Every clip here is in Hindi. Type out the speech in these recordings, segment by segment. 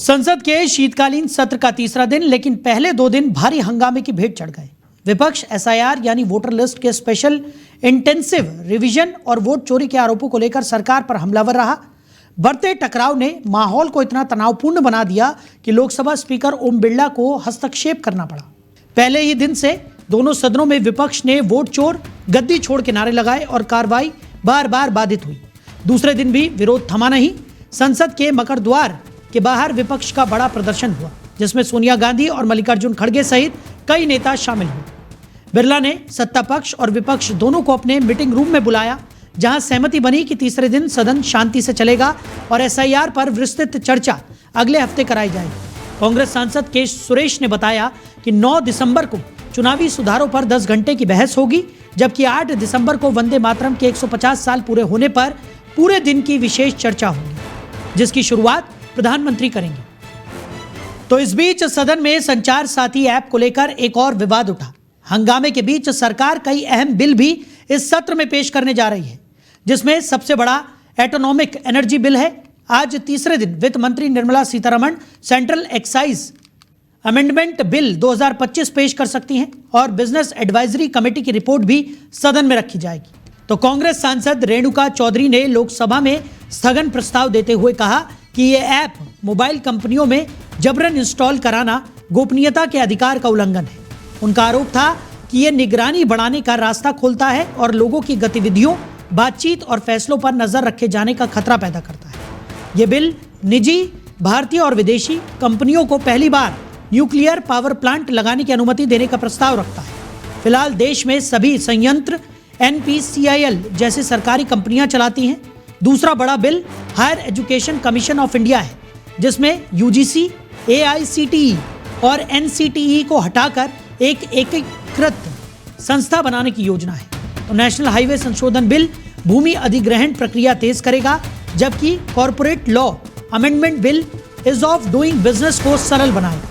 संसद के शीतकालीन सत्र का तीसरा दिन, लेकिन पहले 2 दिन भारी हंगामे की भेंट चढ़ गए। विपक्ष एसआईआर यानी वोटर लिस्ट के स्पेशल इंटेंसिव रिवीजन और वोट चोरी के आरोपों को लेकर सरकार पर हमलावर रहा। बढ़ते टकराव ने माहौल को इतना तनावपूर्ण बना दिया कि लोकसभा स्पीकर ओम बिरला को हस्तक्षेप करना पड़ा। पहले ही दिन से दोनों सदनों में विपक्ष ने वोट चोर, गद्दी छोड़ के नारे लगाए और कार्रवाई बार बार बाधित हुई। दूसरे दिन भी विरोध थमा नहीं। संसद के मकर द्वार के बाहर विपक्ष का बड़ा प्रदर्शन हुआ, जिसमें सोनिया गांधी और मल्लिकार्जुन खड़गे सहित कई नेता शामिल हुए। बिरला ने सत्ता पक्ष और विपक्ष दोनों को अपने मीटिंग रूम में बुलाया, जहां सहमति बनी कि तीसरे दिन सदन शांति से चलेगा और एसआईआर पर विस्तृत चर्चा अगले हफ्ते कराई जाएगी। कांग्रेस सांसद के सुरेश ने बताया कि 9 दिसंबर को चुनावी सुधारों पर 10 घंटे की बहस होगी, जबकि 8 दिसंबर को वंदे मातरम के 150 साल पूरे होने पर पूरे दिन की विशेष चर्चा होगी, जिसकी शुरुआत प्रधानमंत्री करेंगे। तो इस बीच सदन में संचार साथी ऐप को लेकर एक और विवाद उठा। हंगामे के बीच सरकार कई अहम बिल भी इस सत्र में पेश करने जा रही है, जिसमें सबसे बड़ा एटोनॉमिक एनर्जी बिल है। आज तीसरे दिन वित्त मंत्री Nirmala Sitharaman central excise amendment bill 2025 पेश कर सकती हैं और बिजनेस एडवाइजरी कमेटी की रिपोर्ट भी सदन में रखी जाएगी। तो कांग्रेस सांसद रेणुका चौधरी ने लोकसभा में स्थगन प्रस्ताव देते हुए कहा कि ये ऐप मोबाइल कंपनियों में जबरन इंस्टॉल कराना गोपनीयता के अधिकार का उल्लंघन है। उनका आरोप था कि ये निगरानी बढ़ाने का रास्ता खोलता है और लोगों की गतिविधियों, बातचीत और फैसलों पर नजर रखे जाने का खतरा पैदा करता है। ये बिल निजी, भारतीय और विदेशी कंपनियों को पहली बार न्यूक्लियर पावर प्लांट लगाने की अनुमति देने का प्रस्ताव रखता है। फिलहाल देश में सभी संयंत्र NPCIL जैसी सरकारी कंपनियां चलाती हैं। दूसरा बड़ा bill higher education commission of India है, जिसमें UGC, AICTE और NCTE को हटाकर एक एकीकृत संस्था बनाने की योजना है। तो नेशनल हाईवे संशोधन बिल भूमि अधिग्रहण प्रक्रिया तेज करेगा, जबकि corporate law amendment bill is of doing business को सरल बनाएगा।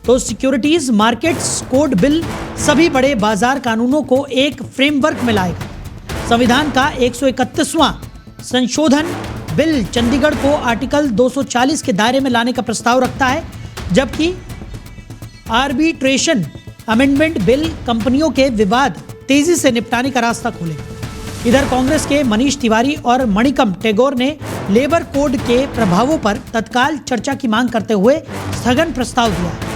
तो सिक्योरिटीज मार्केट्स कोड बिल सभी बड़े बाजार कानूनों को एक फ्रेमवर्क में लाएगा। संविधान का 131वां संशोधन बिल चंडीगढ़ को आर्टिकल 240 के दायरे में लाने का प्रस्ताव रखता है, जबकि आर्बिट्रेशन अमेंडमेंट बिल कंपनियों के विवाद तेजी से निपटाने का रास्ता खोलेगा। इधर कांग्रेस के मनीष तिवारी और मणिकम टैगोर ने लेबर कोड के प्रभावों पर तत्काल चर्चा की मांग करते हुए स्थगन प्रस्ताव दिया है।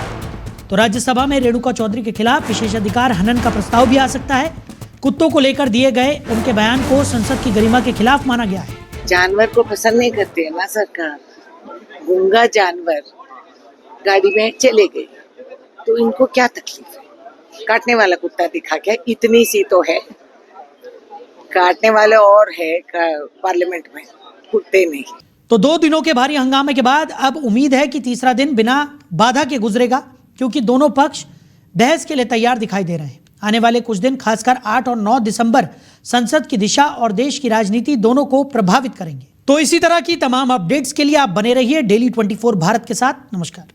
तो राज्यसभा में रेणुका चौधरी के खिलाफ विशेषाधिकार हनन का प्रस्ताव भी आ सकता है। कुत्तों को लेकर दिए गए उनके बयान को संसद की गरिमा के खिलाफ माना गया है। जानवर को पसंद नहीं करते ना सरकार। गूंगा जानवर गाड़ी में चले गए तो इनको क्या तकलीफ है? काटने वाला कुत्ता दिखा क्या? इतनी सी तो है, काटने वाले और है पार्लियामेंट में, कुत्ते नहीं। तो 2 दिनों के भारी हंगामे के बाद अब उम्मीद है कि तीसरा दिन बिना बाधा के गुजरेगा, क्योंकि दोनों पक्ष बहस के लिए तैयार दिखाई दे रहे हैं। आने वाले कुछ दिन खासकर 8 और 9 दिसंबर संसद की दिशा और देश की राजनीति दोनों को प्रभावित करेंगे। तो इसी तरह की तमाम अपडेट्स के लिए आप बने रहिए डेली 24 भारत के साथ। नमस्कार।